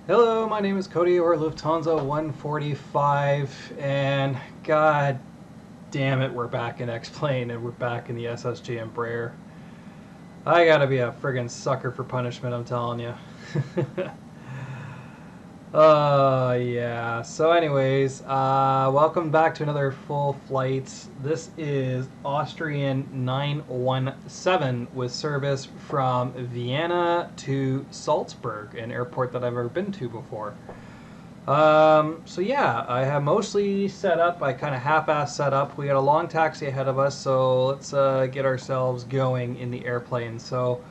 Hello, my name is Cody, or Lufthansa 145, and god damn it, we're back in Xplane and we're back in the SSG Embraer. I gotta be a friggin' sucker for punishment, I'm telling you. Yeah. So anyways, welcome back to another full flight. This is Austrian 917 with service from Vienna to Salzburg, an airport that I've never been to before. So yeah, I have mostly set up. I kind of half-assed set up. We got a long taxi ahead of us, so let's get ourselves going in the airplane. So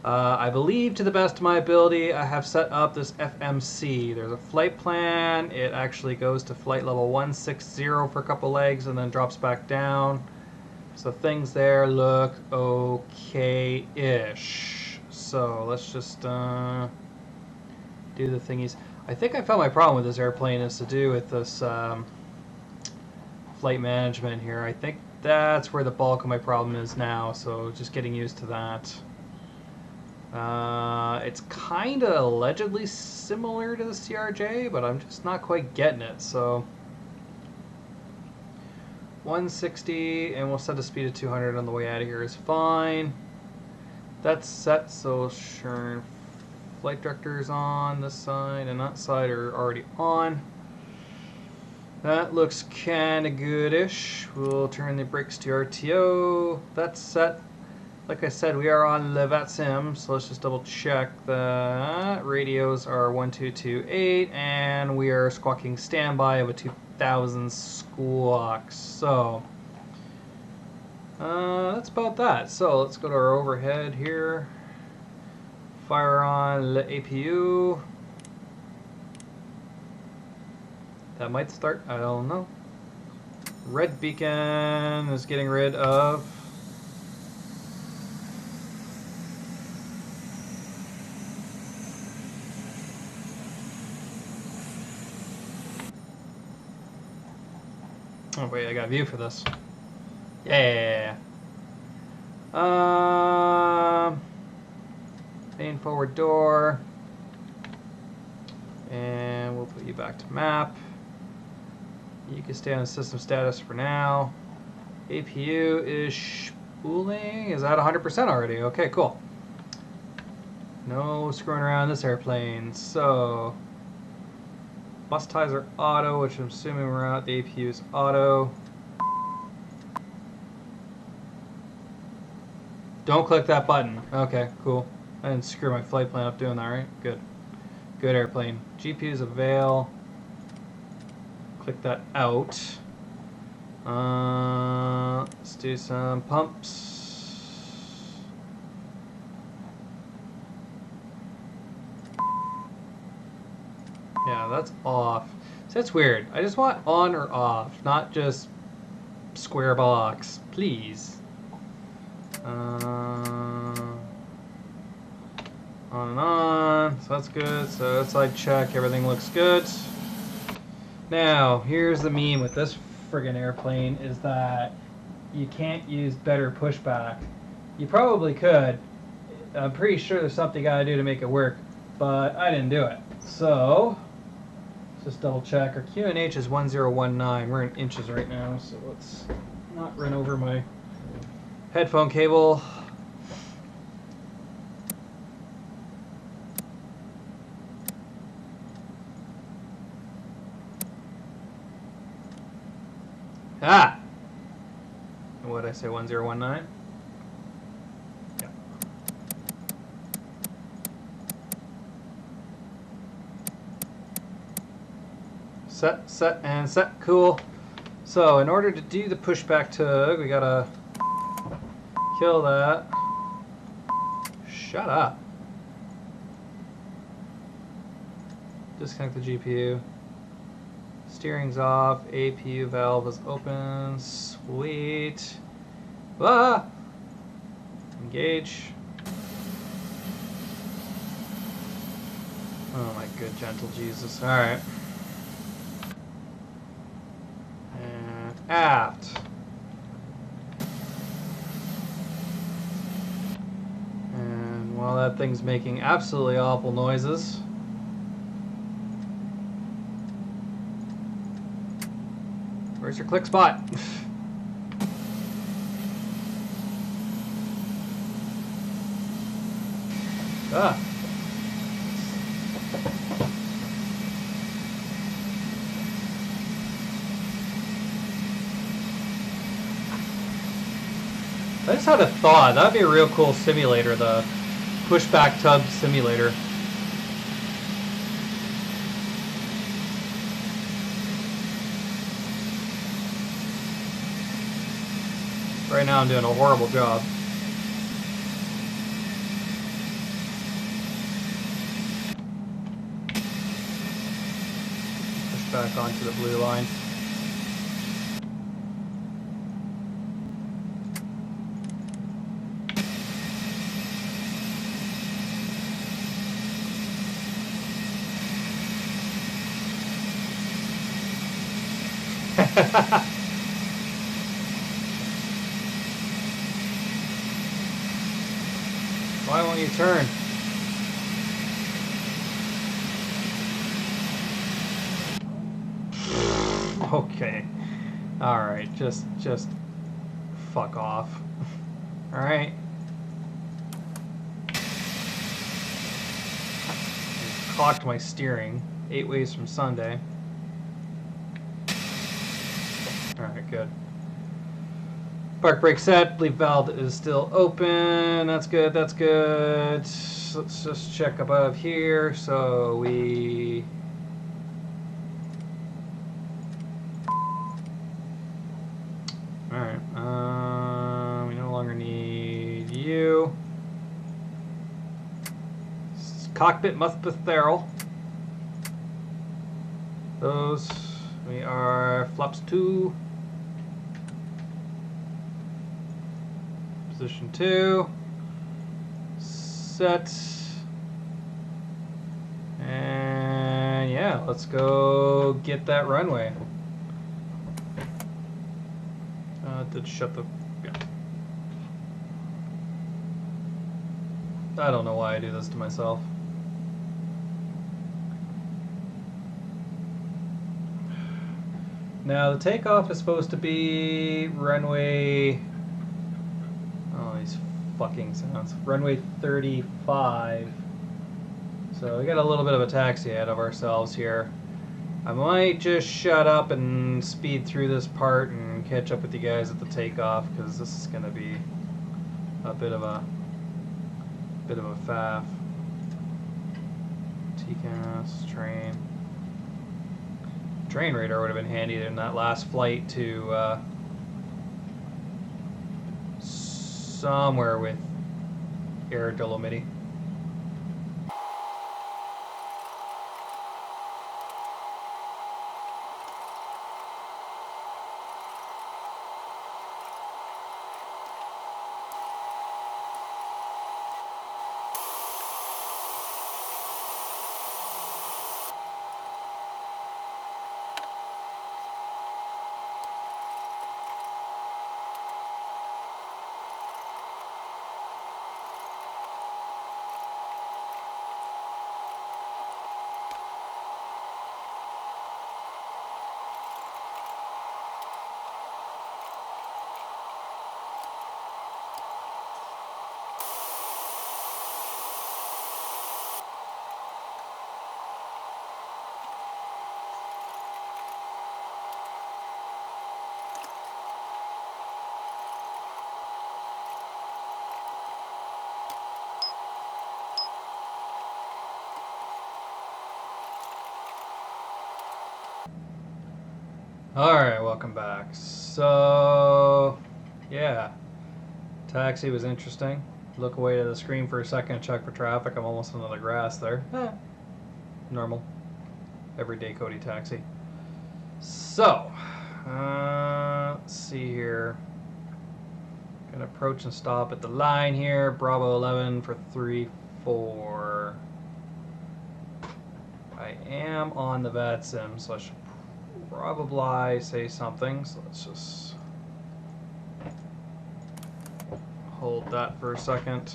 I believe, to the best of my ability, I have set up this FMC. There's a flight plan. It actually goes to flight level 160 for a couple legs and then drops back down. So things there look okay-ish. So let's just do the thingies. I think I found my problem with this airplane is to do with this flight management here. I think that's where the bulk of my problem is now, so just getting used to that. It's kind of allegedly similar to the CRJ, but I'm just not quite getting it. So 160, and we'll set a speed of 200 on the way out of here is fine. That's set, so sure. Flight directors on this side and that side are already on. That looks kind of goodish. We'll turn the brakes to RTO. That's set. Like I said, we are on the VATSIM, so let's just double check. The radios are 1228, and we are squawking standby of a 2000 squawk. So that's about that. So let's go to our overhead here. Fire on the APU. That might start, I don't know. Red beacon is getting rid of. Oh wait, I got a view for this. Yeah. Main forward door. And we'll put you back to map. You can stay on system status for now. APU is spooling. Is that 100% already? Okay, cool. No screwing around this airplane. So, bus ties are auto, which I'm assuming we're at. The APU is auto. Don't click that button. Okay, cool. I didn't screw my flight plan up doing that, right? Good. Good airplane. GPU's avail. Click that out. Let's do some pumps. Yeah, that's off. So that's weird. I just want on or off, not just square box. Please. On and on. So that's good. So outside check. Everything looks good. Now, here's the meme with this friggin' airplane is that you can't use better pushback. You probably could. I'm pretty sure there's something you gotta do to make it work, but I didn't do it. So, let's just double check. Our QNH is 1019. We're in inches right now, so let's not run over my headphone cable. Ah! What did I say, 1019? Yeah. Set, and set. Cool. So, in order to do the pushback tug, we gotta kill that. Shut up. Disconnect the GPU. Steering's off. APU valve is open. Sweet. Ah! Engage. Oh my good gentle Jesus. Alright. And aft. And while that thing's making absolutely awful noises, Where's your click spot? Ah. I just had a thought. That'd be a real cool simulator, the pushback tub simulator. Right now I'm doing a horrible job. Push back onto the blue line. Why won't you turn? Okay. Alright, just fuck off. Alright. Clocked my steering 8 ways from Sunday. Alright, good. Park brake set, bleep valve is still open. That's good, that's good. Let's just check above here. So we... Alright, we no longer need you. Cockpit must be sterile. Those, we are flaps 2. Position 2, set, and yeah, let's go get that runway. Did shut the, yeah. I don't know why I do this to myself. Now the takeoff is supposed to be runway, these fucking sounds. Runway 35. So we got a little bit of a taxi ahead of ourselves here. I might just shut up and speed through this part and catch up with you guys at the takeoff, because this is going to be a bit of a faff. TCAS, train radar would have been handy in that last flight to somewhere with air Dolomiti. Alright, welcome back. So, yeah. Taxi was interesting. Look away to the screen for a second, check for traffic. I'm almost on the grass there. Normal. Everyday Cody taxi. So, let's see here. Gonna approach and stop at the line here. Bravo 11 for 3-4. I am on the VATSIM, so I should probably say something. So let's just hold that for a second.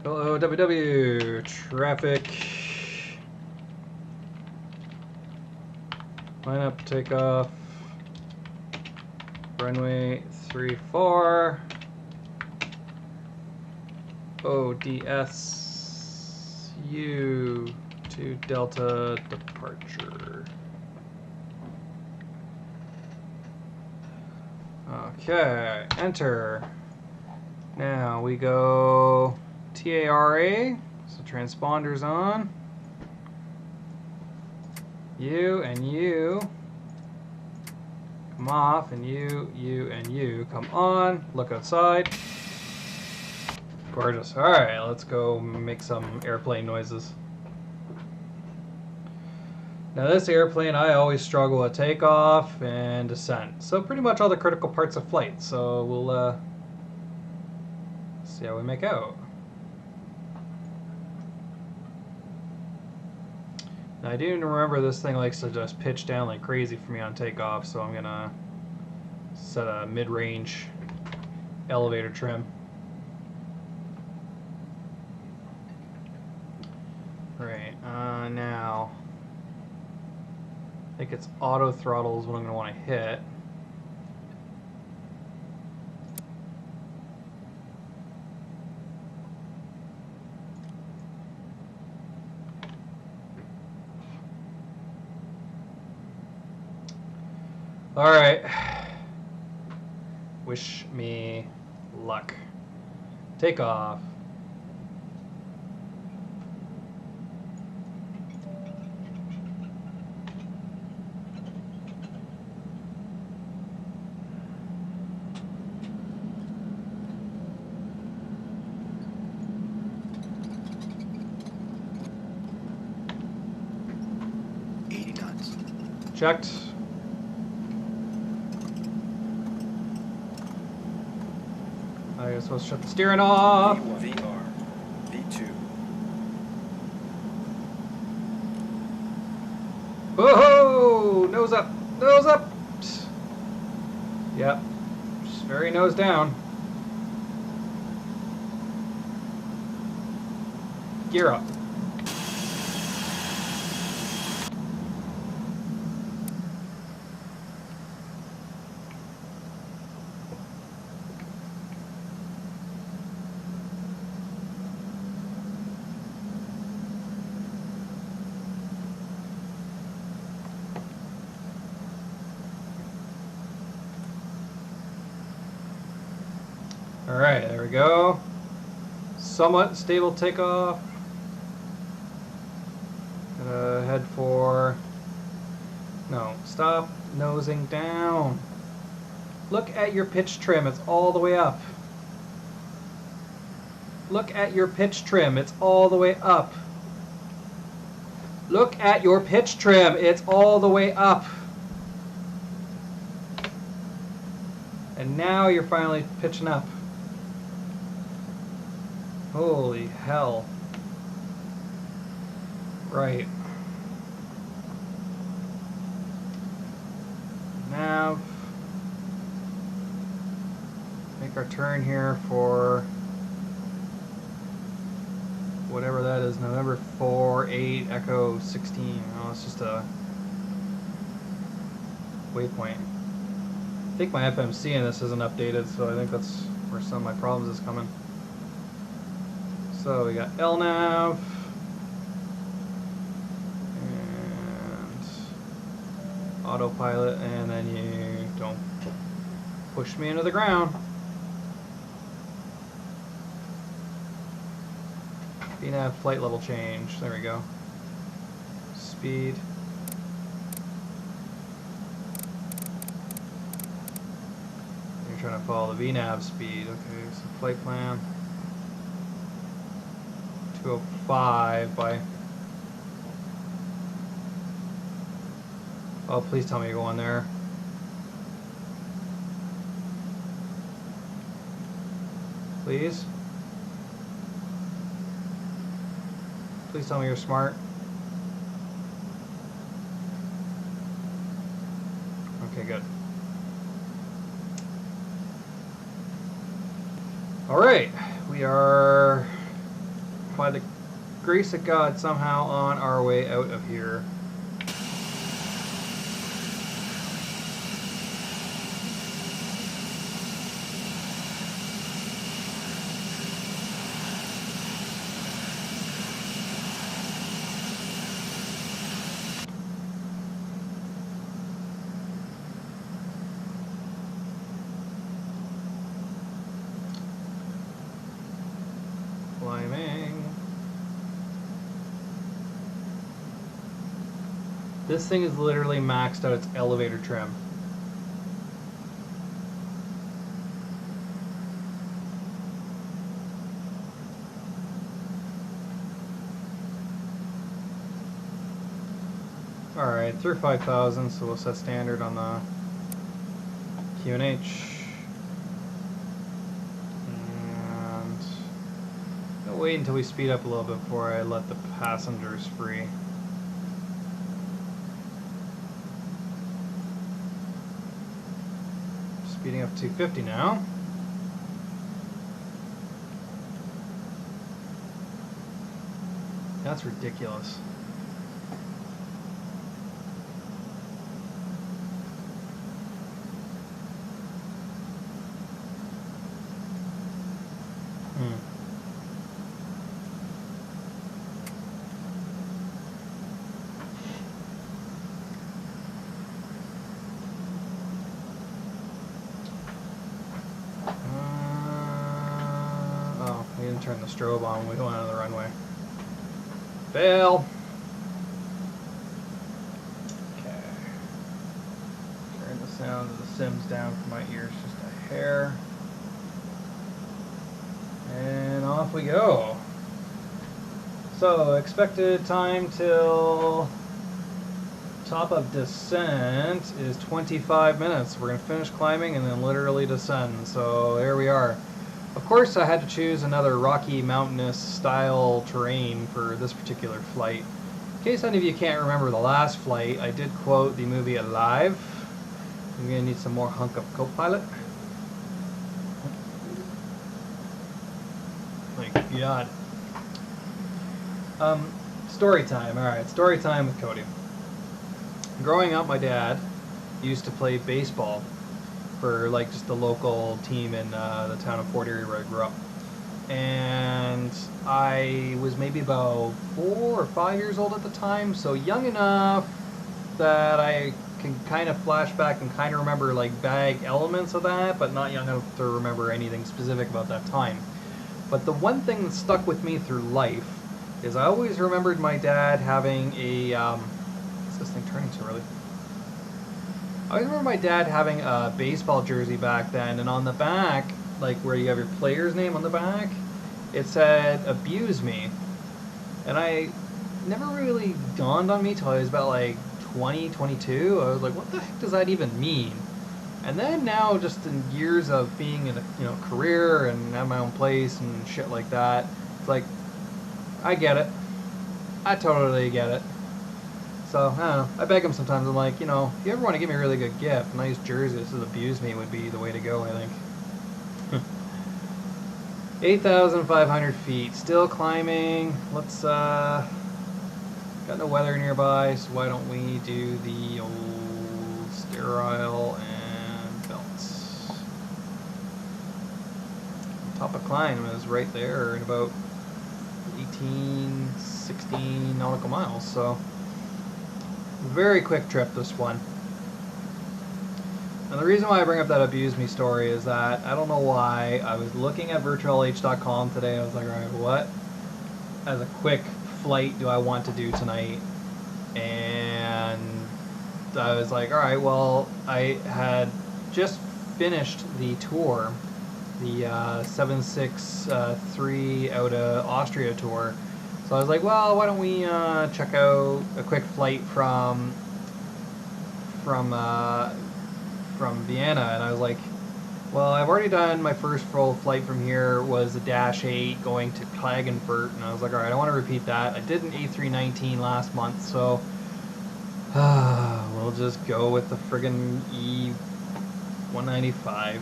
Hello, WW traffic. Line up, takeoff. Runway 34. ODSU to Delta departure. Okay, enter. Now we go TARA, so transponder's on. You and you come off, and you and you come on. Look outside. Gorgeous. Alright, let's go make some airplane noises. Now this airplane, I always struggle with takeoff and descent. So pretty much all the critical parts of flight. So we'll see how we make out. Now I do remember this thing likes to just pitch down like crazy for me on takeoff, so I'm gonna set a mid-range elevator trim. Right, now I think it's auto throttle is what I'm gonna want to hit. All right. Wish me luck. Take off. Checked. I guess supposed to shut the steering off. VR, V2. Whoa! Nose up! Nose up! Yep. Just very nose down. Gear up. Alright, there we go. Somewhat stable takeoff. Gonna head for... No, stop nosing down. Look at your pitch trim, it's all the way up. Look at your pitch trim, it's all the way up. Look at your pitch trim, it's all the way up. And now you're finally pitching up. Holy hell. Right. Nav. Make our turn here for whatever that is, November 4, 8, Echo 16. Oh, it's just a waypoint. I think my FMC in this isn't updated, so I think that's where some of my problems is coming. So we got LNAV and autopilot, and then you don't push me into the ground. VNAV flight level change. There we go. Speed. You're trying to follow the VNAV speed. Okay, so flight plan. 205 by... Oh, please tell me you're going there. Please? Please tell me you're smart. Okay, good. Alright, we are, by the grace of God, somehow on our way out of here. This thing is literally maxed out its elevator trim. Alright, through 5,000, so we'll set standard on the QNH. And I'll wait until we speed up a little bit before I let the passengers free. Speeding up to 250 now. That's ridiculous. We didn't turn the strobe on when we went on the runway. Fail! Okay. Turn the sound of the Sims down for my ears just a hair. And off we go. So, expected time till top of descent is 25 minutes. We're going to finish climbing and then literally descend. So, there we are. Of course, I had to choose another rocky, mountainous style terrain for this particular flight. In case any of you can't remember the last flight, I did quote the movie Alive. I'm going to need some more hunk of co-pilot. My God. Story time. Alright, story time with Cody. Growing up, my dad used to play baseball for like just the local team in the town of Fort Erie where I grew up. And I was maybe about 4 or 5 years old at the time, so young enough that I can kind of flash back and kind of remember like vague elements of that, but not young enough to remember anything specific about that time. But the one thing that stuck with me through life is I always remembered my dad having a what's this thing turning so early? I always remember my dad having a baseball jersey back then, and on the back, like where you have your player's name on the back, it said, "Abuse me." And I never really dawned on me till I was about like 20, 22. I was like, what the heck does that even mean? And then now, just in years of being in a career and have my own place and shit like that, it's like, I get it. I totally get it. So, I don't know. I beg him sometimes. I'm like, if you ever want to give me a really good gift, a nice jersey that says "Abuse me" would be the way to go, I think. 8,500 feet. Still climbing. Let's, got no weather nearby, so why don't we do the old sterile and belts. Top of climb is right there in about 18, 16 nautical miles, so very quick trip, this one. And the reason why I bring up that "abuse me" story is that I don't know why I was looking at virtualh.com today. I was like, alright, what as a quick flight do I want to do tonight? And I was like, alright, well, I had just finished the tour, the 763 out of Austria tour. So I was like, well, why don't we check out a quick flight from Vienna? And I was like, well, I've already done my first full flight from here, was a Dash 8 going to Klagenfurt, and I was like, alright, I want to repeat that. I did an A319 last month, so we'll just go with the friggin' E195.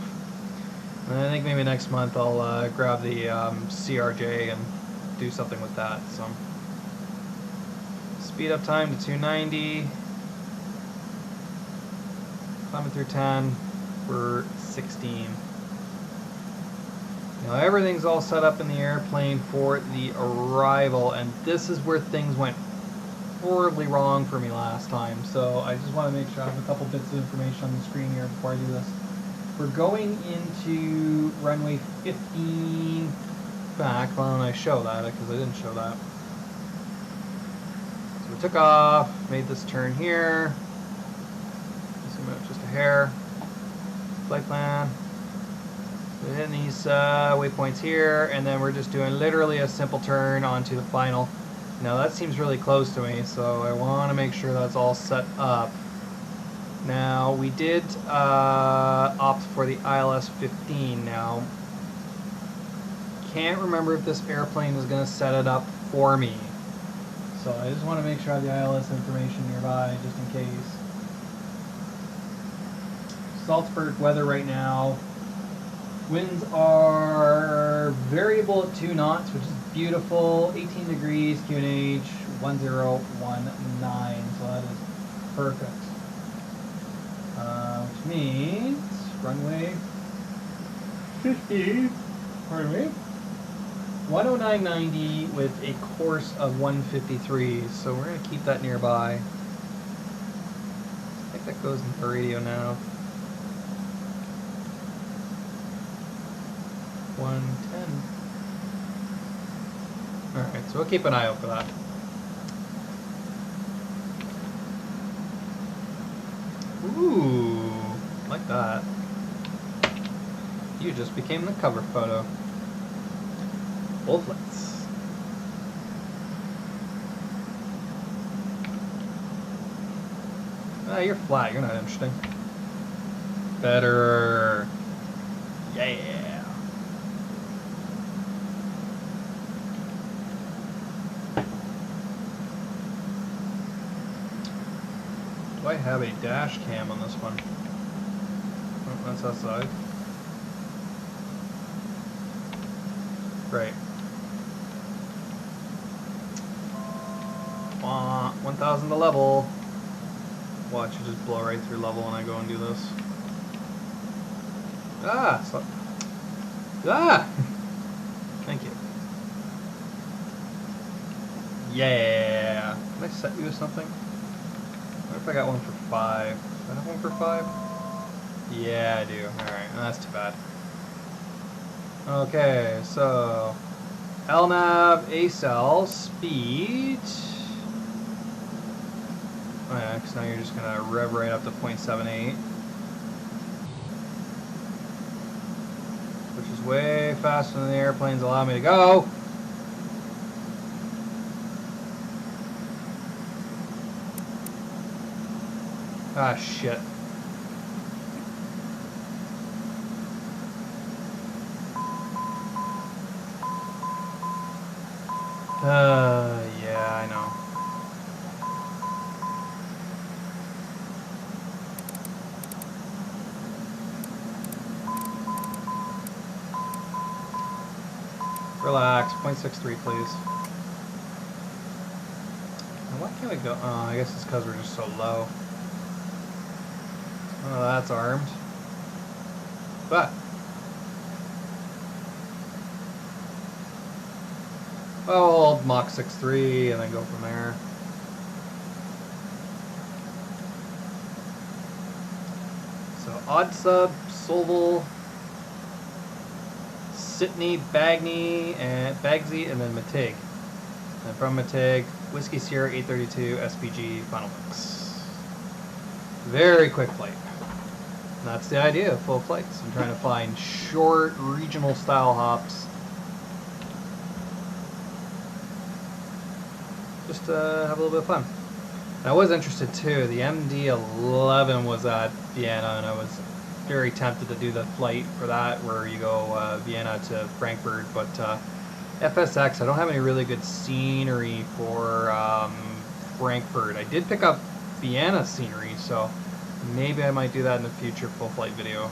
And I think maybe next month I'll grab the CRJ and do something with that. So speed up time to 290, climbing through 10 for 16. Now everything's all set up in the airplane for the arrival, and this is where things went horribly wrong for me last time. So I just want to make sure I have a couple bits of information on the screen here before I do this. We're going into runway 15 back. Why don't I show that? Because I didn't show that. So we're took off, made this turn here. Zoom out just a hair. Flight plan. We're hitting these waypoints here, and then we're just doing literally a simple turn onto the final. Now that seems really close to me, so I want to make sure that's all set up. Now we did opt for the ILS 15 now. Can't remember if this airplane is going to set it up for me. So I just want to make sure I have the ILS information nearby, just in case. Salzburg weather right now. Winds are variable at 2 knots, which is beautiful. 18 degrees, QNH, 1019. So that is perfect. Which means runway 50, pardon me, 109.90 with a course of 153. So we're going to keep that nearby. I think that goes into the radio now. 110. Alright, so we'll keep an eye out for that. Ooh, like that. You just became the cover photo. Full flights. Ah, you're flat, you're not interesting. Better. Yeah. Do I have a dash cam on this one? Oh, that's outside. Right. 1,000 to level. Watch it just blow right through level when I go and do this. Ah! Ah! Thank you. Yeah! Can I set you with something? What if I got one for 5? Do I have one for 5? Yeah, I do. Alright, that's too bad. Okay, so LNAV, ACEL, speed. Oh yeah, because now you're just going to rev right up to 0.78. Which is way faster than the airplanes allow me to go. Ah, shit. Yeah, I know. Relax, 0.63 please. Now why can't we go? Oh, I guess it's because we're just so low. Oh, that's armed. But I'll hold Mach 6.3 and then go from there. So Odd Sub, Solval, Sydney, Bagsy, and then Matig. And from Matig, Whiskey Sierra 832 SPG final mix. Very quick flight. And that's the idea of full flights. I'm trying to find short regional style hops. Just to have a little bit of fun. And I was interested too. The MD-11 was at Vienna, and I was very tempted to do the flight for that, where you go Vienna to Frankfurt. But FSX, I don't have any really good scenery for Frankfurt. I did pick up Vienna scenery, so maybe I might do that in the future full flight video.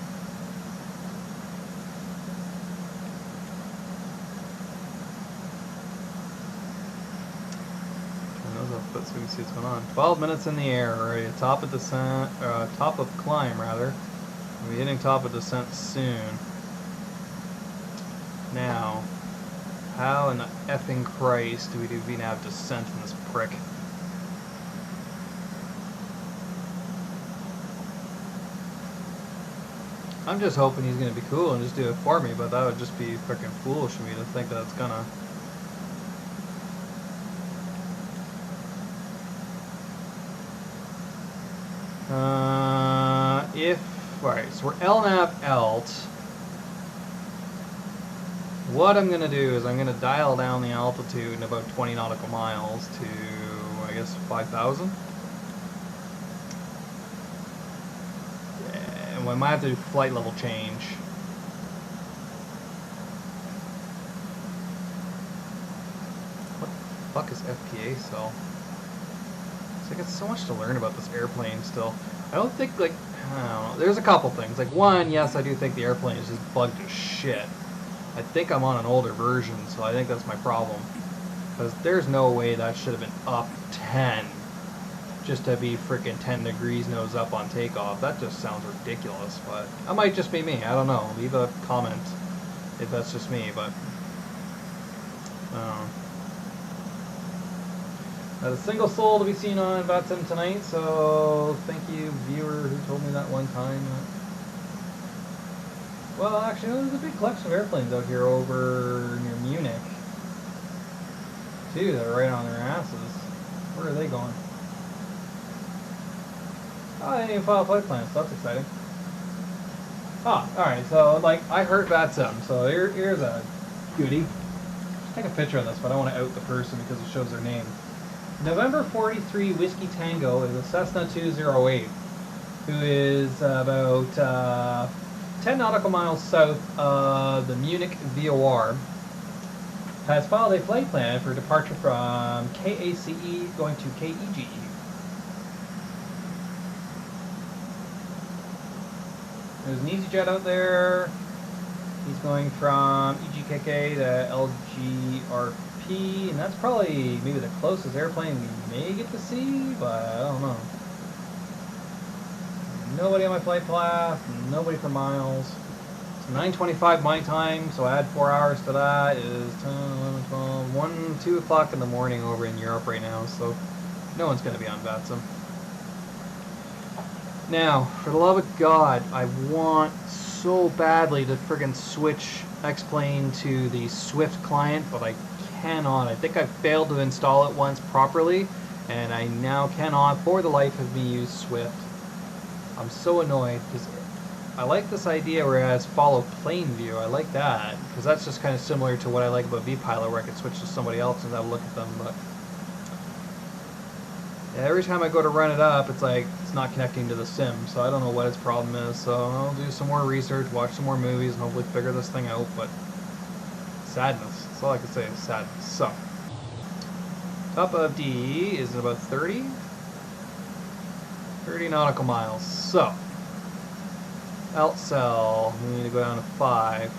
So we can see what's going on. 12 minutes in the air, already top of descent, top of climb rather. We'll be hitting top of descent soon. Now, how in the effing Christ do we do VNAV descent in this prick? I'm just hoping he's gonna be cool and just do it for me, but that would just be freaking foolish of me to think that it's gonna. Alright, so we're LNAV alt. What I'm gonna do is I'm gonna dial down the altitude in about 20 nautical miles to, I guess, 5,000. And we might have to do flight level change. What the fuck is FPA cell? It's like it's so much to learn about this airplane still. I don't think, like, I don't know. There's a couple things. Like, one, yes, I do think the airplane is just bugged as shit. I think I'm on an older version, so I think that's my problem. Because there's no way that should have been up 10 just to be freaking 10 degrees nose up on takeoff. That just sounds ridiculous, but that might just be me. I don't know. Leave a comment if that's just me, but I don't know. Not a single soul to be seen on VATSIM tonight, so thank you, viewer, who told me that one time. Well, actually, there's a big collection of airplanes out here over near Munich, too, that are right on their asses. Where are they going? Oh, they didn't even file flight plans, so that's exciting. Ah, alright, so, like, I heard VATSIM, so here's a goodie. Take a picture of this, but I don't want to out the person because it shows their name. November 43 Whiskey Tango is a Cessna 208, who is about 10 nautical miles south of the Munich VOR. Has filed a flight plan for departure from KACE going to KEGE. There's an EasyJet out there. He's going from EGKK to LGRP, and that's probably maybe the closest airplane we may get to see, but I don't know. Nobody on my flight path, nobody for miles. It's 9:25 my time, so add 4 hours to that is 10, 11, 12, 1, 2 o'clock in the morning over in Europe right now, so no one's going to be on VATSIM. Now, for the love of God, I want so badly to friggin' switch Xplane to the Swift client, but I cannot. I think I failed to install it once properly, and I now cannot, for the life of me, use Swift. I'm so annoyed, because I like this idea where it has follow plane view. I like that, because that's just kind of similar to what I like about vPilot, where I can switch to somebody else and have a look at them, but yeah, every time I go to run it up, it's like it's not connecting to the sim, so I don't know what its problem is. So I'll do some more research, watch some more movies, and hopefully figure this thing out. But sadness. That's all I can say is sadness. So top of D is about 30 nautical miles. So alt cell, we need to go down to 5.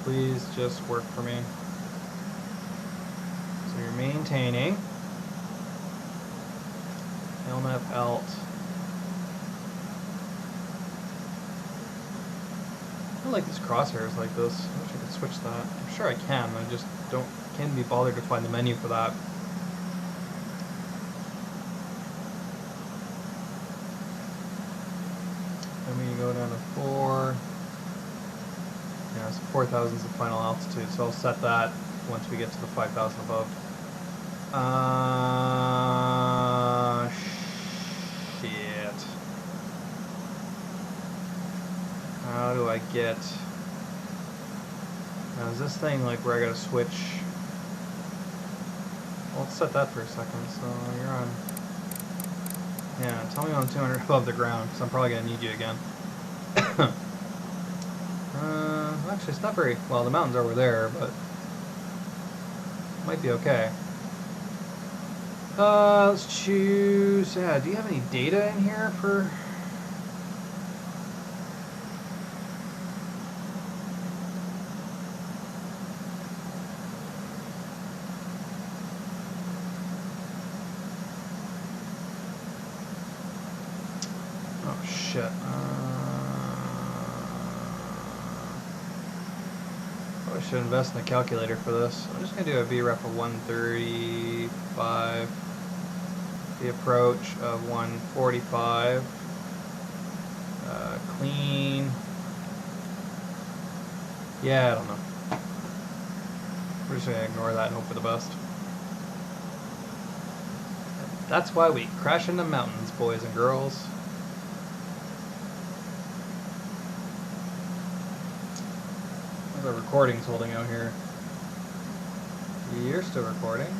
Please just work for me. So you're maintaining LNAV alt. I like these crosshairs like this. I wish I could switch that. I'm sure I can. I just can't be bothered to find the menu for that. Then we go down to 4. Yeah, so 4,000 is the final altitude. So I'll set that once we get to the 5,000 above. Shit. How do I get... Now is this thing like where I gotta switch? Well, let's set that for a second. So you're on... Yeah, tell me when I'm 200 above the ground, because I'm probably gonna need you again. Actually, it's not very... Well, the mountain's over there, but... Might be okay. Let's choose... Yeah, do you have any data in here for... Oh, shit. I should invest in a calculator for this. I'm just going to do a VREF of 135, the approach of 145, clean. Yeah, I don't know. We're just going to ignore that and hope for the best. That's why we crash into mountains, boys and girls. The recording's holding out here. You're still recording.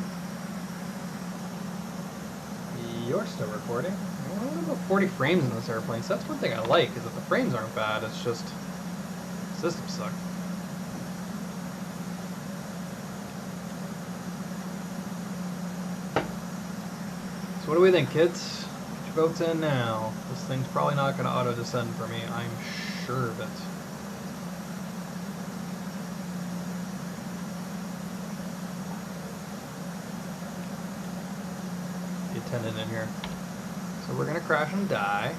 You're still recording. I only about 40 frames in this airplane, so that's one thing I like, is that the frames aren't bad, it's just the system sucks. So what do we think, kids? Get your votes in now. This thing's probably not going to auto-descend for me, I'm sure of it. The attendant in here. So we're going to crash and die.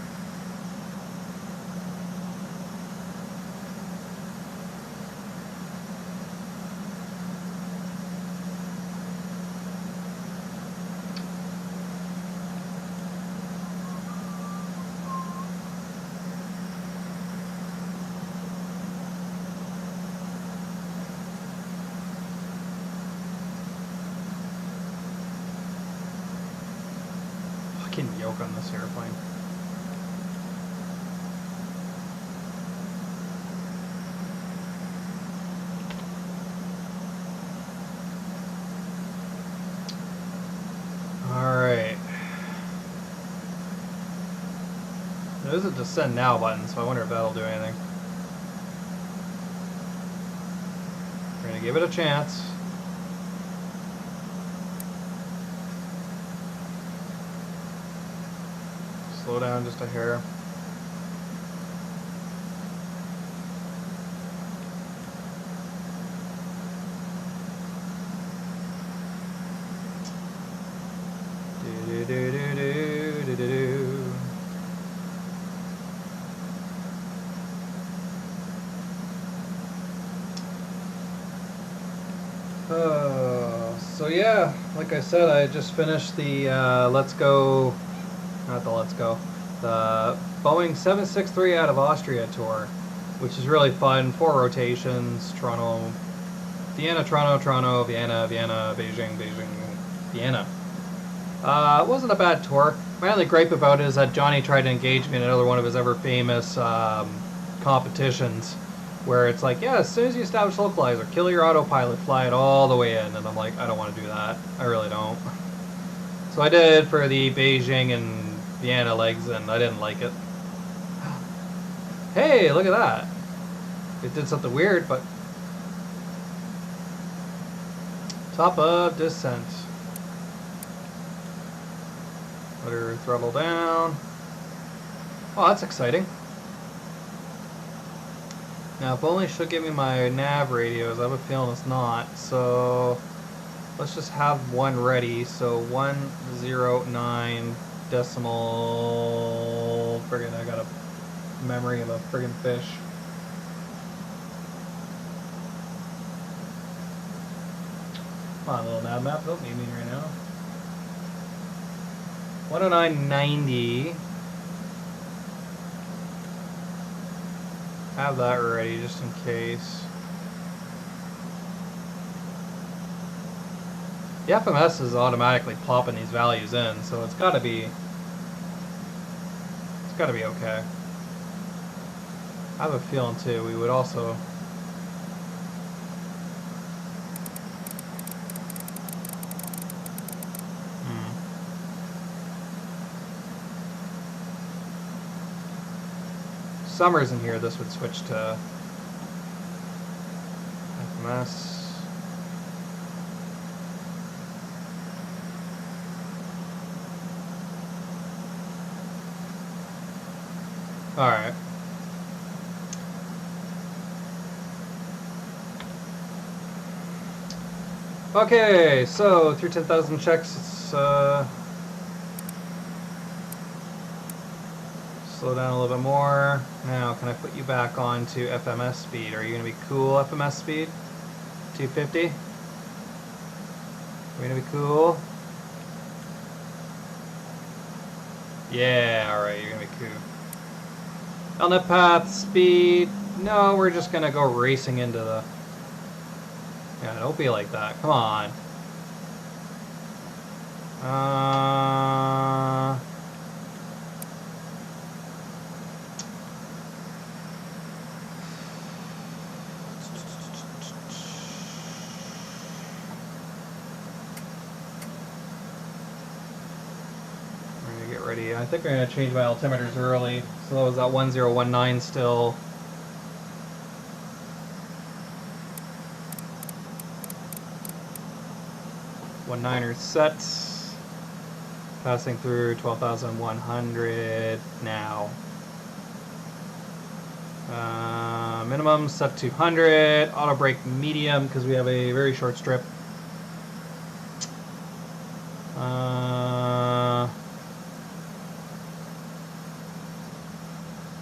Fucking yoke on this airplane. Alright. There's a descend now button, so I wonder if that'll do anything. We're gonna give it a chance. Slow down just a hair. Do do do do do do do. So yeah, like I said, I just finished the Let's Go. Not the Let's Go. The Boeing 763 out of Austria tour, which is really fun. 4 rotations: Toronto, Vienna, Toronto, Toronto, Vienna, Vienna, Beijing, Beijing, Vienna. It wasn't a bad tour. My only gripe about it is that Johnny tried to engage me in another one of his ever famous competitions, where it's like, yeah, as soon as you establish localizer, kill your autopilot, fly it all the way in, and I'm like, I don't want to do that. I really don't. So I did for the Beijing and Vienna legs, and I didn't like it. Hey, look at that. It did something weird, but... Top of descent. Let her throttle down. Oh, that's exciting. Now, if only she'll give me my nav radios. I have a feeling it's not, so... Let's just have one ready. So 109 decimal. Friggin', I got a memory of a friggin' fish. Come on, little nav map. Don't need me right now. 109.90. Have that ready just in case. The FMS is automatically popping these values in, so it's gotta be okay. I have a feeling too, we would also Summer's in here, this would switch to FMS. Alright. Okay, so through 10,000 checks, it's slow down a little bit more. Now, can I put you back on to FMS speed? Are you going to be cool, FMS speed? 250? Are we going to be cool? Yeah, alright, you're going to be cool. Elnet path, speed. No, we're just gonna go racing into the... Yeah, don't be like that. Come on. We're gonna get ready. I think I'm gonna change my altimeters early. So that was at 1019 still. One niner set. Passing through 12,100 now. Minimum set 200. Auto brake medium because we have a very short strip.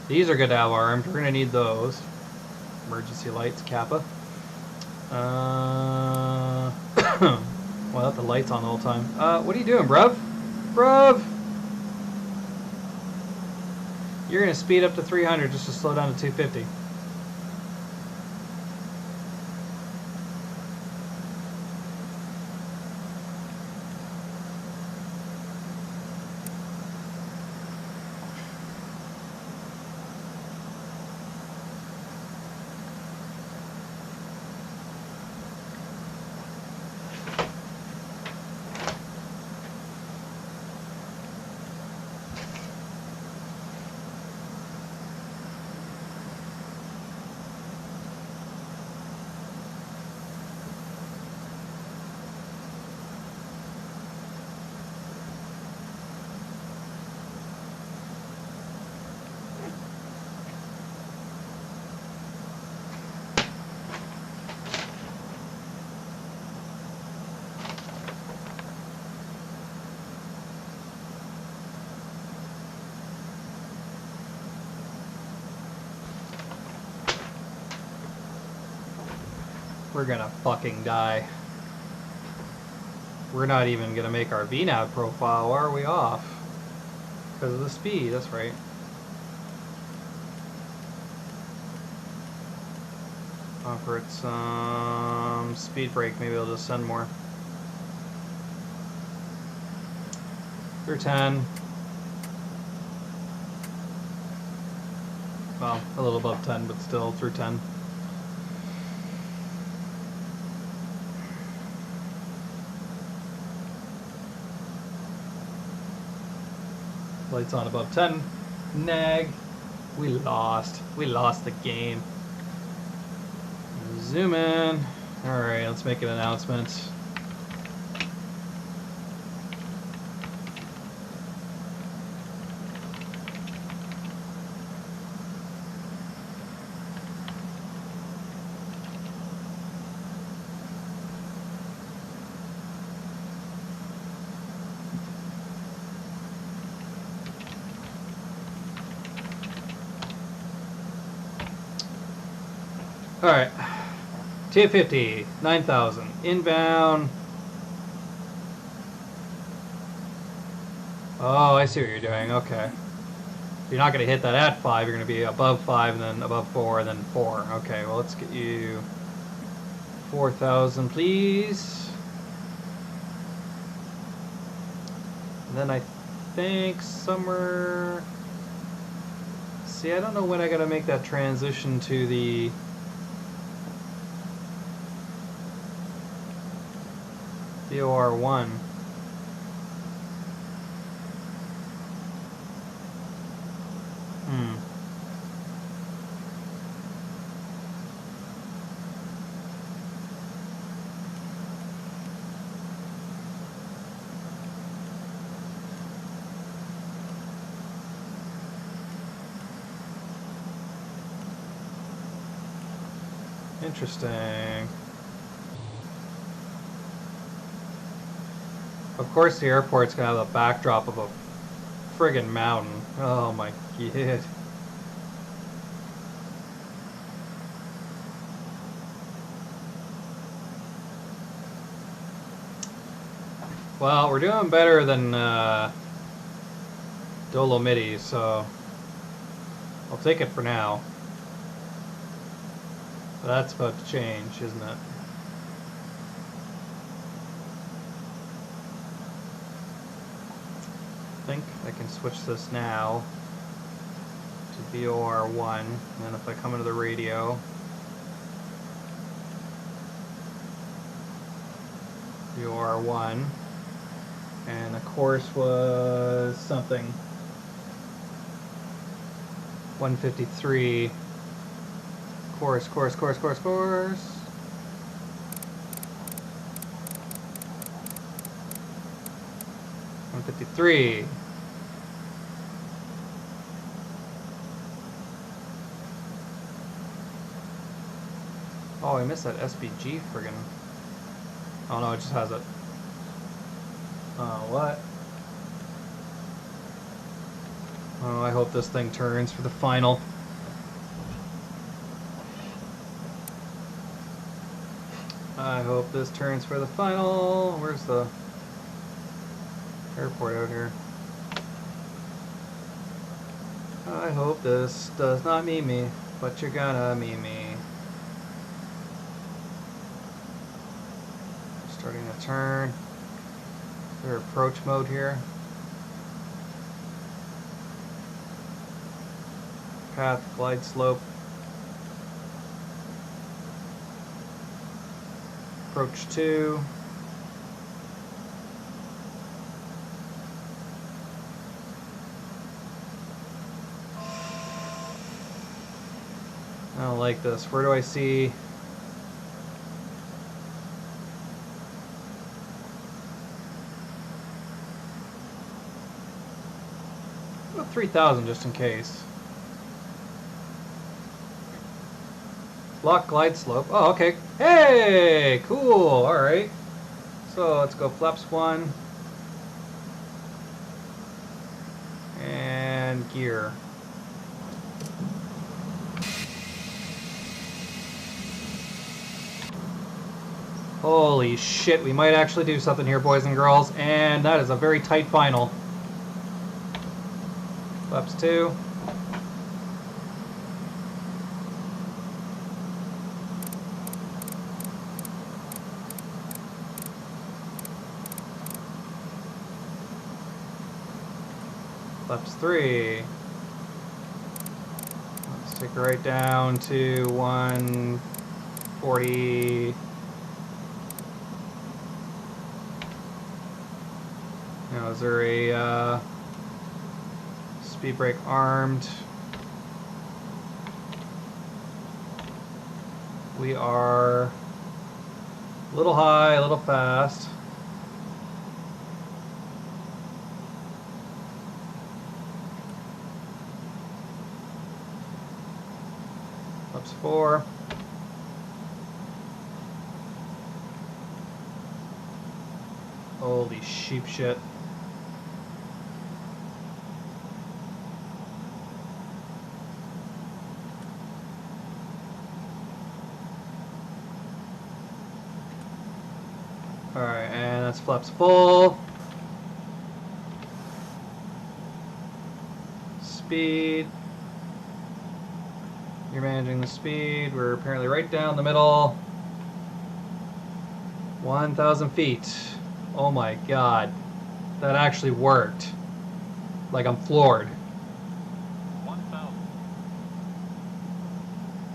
These are good to have armed. We're gonna need those. Emergency lights, Kappa. Well, the light's on the whole time. What are you doing, bruv? Bruv! You're gonna speed up to 300 just to slow down to 250. We're gonna fucking die. We're not even gonna make our VNAV profile. Why are we off? Because of the speed, that's right. Offer it some speed brake, maybe I'll just send more. Through 10. Well, a little above 10, but still through 10. Lights on above 10. Nag. We lost. We lost the game. Zoom in. Alright, let's make an announcement. Alright. 250, 9,000. Inbound. Oh, I see what you're doing. Okay. You're not going to hit that at 5. You're going to be above 5, and then above 4, and then 4. Okay, well, let's get you 4,000, please. And then I think somewhere... See, I don't know when I got to make that transition to the... VOR1. Interesting. Of course, the airport's gonna have the backdrop of a friggin' mountain. Oh my god. Well, we're doing better than Dolomiti, so I'll take it for now. But that's about to change, isn't it? think I can switch this now to VOR1, and then if I come into the radio, VOR1, and the course was something 153. Course. 153. Oh, I missed that SBG friggin'. Oh no, it just has it. Oh, what? Oh, I hope this thing turns for the final. I hope this turns for the final. Where's the airport out here? I hope this does not mean me, but you're gonna mean me. Starting to turn. Is there approach mode here? Path, glide slope. Approach 2. I don't like this. Where do I see? About 3,000 just in case. Lock glide slope. Oh, okay. Hey, cool. All right. So let's go flaps 1 and gear. Holy shit, we might actually do something here, boys and girls, and that is a very tight final. Flaps 2. Flaps 3. Let's take it right down to 140. Now, is there a speed brake armed? We are a little high, a little fast. Flaps 4. Holy sheep shit. Alright, and that's flaps full. Speed. You're managing the speed. We're apparently right down the middle. 1,000 feet. Oh my god. That actually worked. Like, I'm floored. 1,000.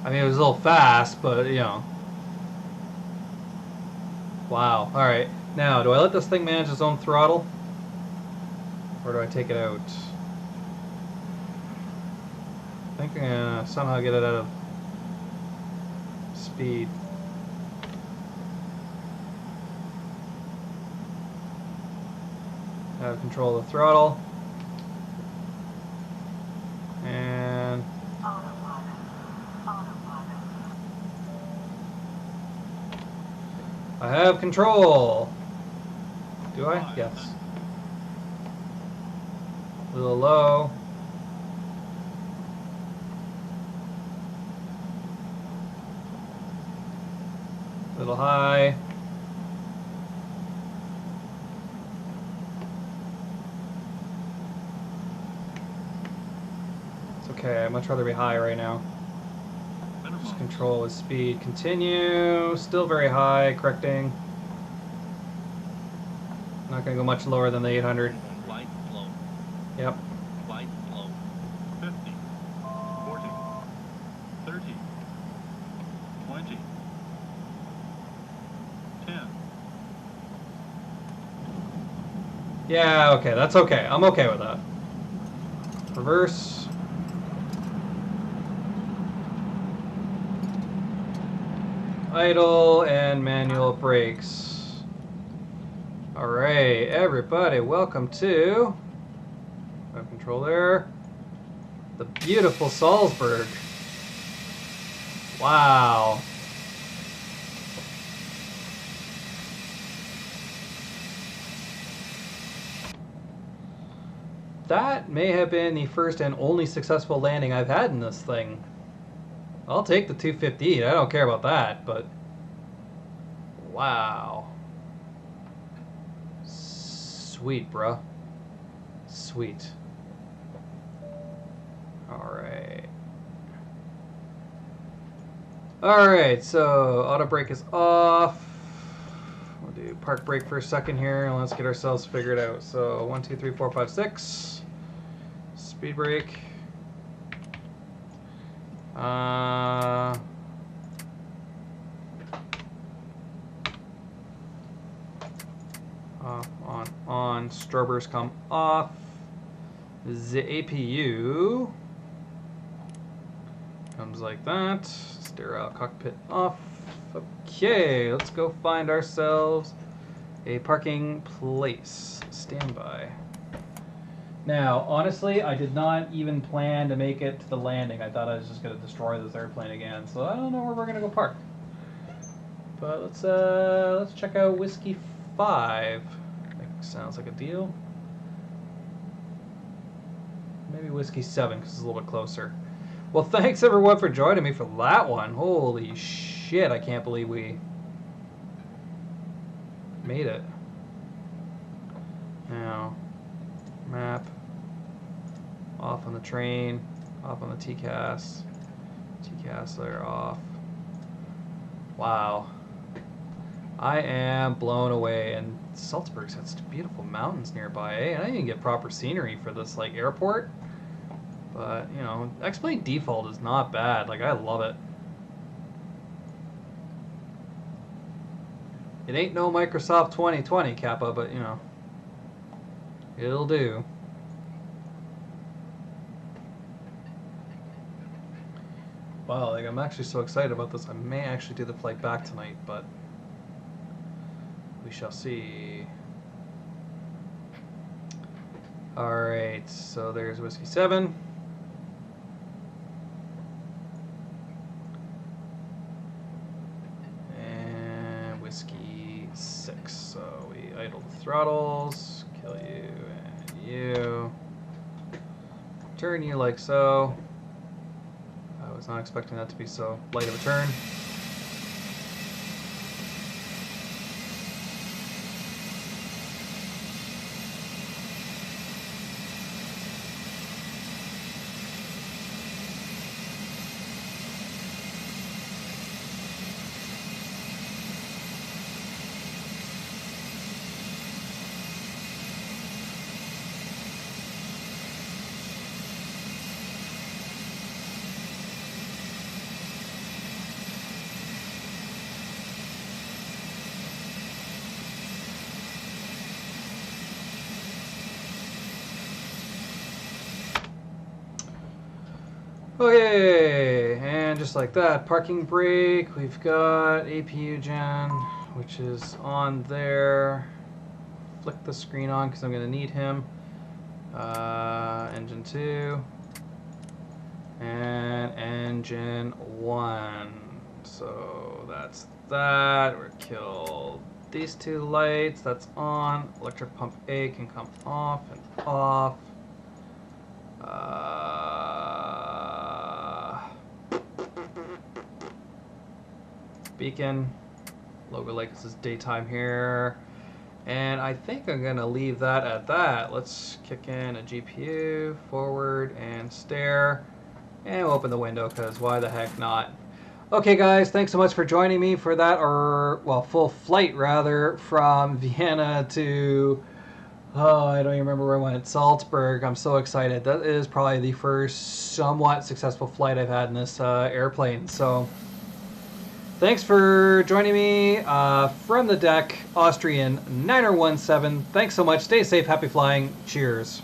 I mean, it was a little fast, but, you know. Wow. Alright. Now, do I let this thing manage its own throttle? Or do I take it out? I think I'm gonna somehow get it out of speed. Have control of the throttle. And I have control. Do I? Yes. A little low. A little high. It's okay, I'd much rather be high right now. Just control with speed. Continue. Still very high, correcting. Not going to go much lower than the 800. Yep. Flight slow. 50, 40, 30, 20, 10. Yeah, okay, that's okay. I'm okay with that. Reverse. Idle and manual brakes. Alright, everybody, welcome to web control there. The beautiful Salzburg. Wow. That may have been the first and only successful landing I've had in this thing. I'll take the 250. I don't care about that, but wow. Sweet, bruh. Sweet. Alright. Alright, so auto brake is off. We'll do park brake for a second here and let's get ourselves figured out. So 1, 2, 3, 4, 5, 6. Speed brake. On. Strobers come off. The APU comes like that. Sterile cockpit off. Okay, let's go find ourselves a parking place. Standby. Now, honestly, I did not even plan to make it to the landing. I thought I was just going to destroy this airplane again, so I don't know where we're going to go park. But let's check out Whiskey 5. That sounds like a deal. Maybe Whiskey 7 because it's a little bit closer. Well, thanks everyone for joining me for that one. Holy shit, I can't believe we made it. Now, map. Off on the train. Off on the TCAS. TCAS there off. Wow. I am blown away, and Salzburg's got such beautiful mountains nearby, eh? And I didn't get proper scenery for this like airport. But, you know, Xplane default is not bad. Like, I love it. It ain't no Microsoft 2020, Kappa, but, you know, it'll do. Wow, like, I'm actually so excited about this. I may actually do the flight back tonight, but we shall see. Alright, so there's Whiskey 7. And Whiskey 6. So we idle the throttles, kill you and you. Turn you like so. I was not expecting that to be so light of a turn. Okay, and just like that, parking brake, we've got APU gen, which is on there. Flick the screen on because I'm going to need him. Engine 2. And engine 1. So that's that. We're killed these two lights. That's on. Electric pump A can come off and off. Beacon. Logo light is daytime here. And I think I'm going to leave that at that. Let's kick in a GPU, forward, and stare. And we'll open the window, because why the heck not? Okay, guys, thanks so much for joining me for that, or, well, full flight, rather, from Vienna to Oh, I don't even remember where I went. Salzburg. I'm so excited. That is probably the first somewhat successful flight I've had in this airplane. So, thanks for joining me from the deck, Austrian 9017. Thanks so much. Stay safe. Happy flying. Cheers.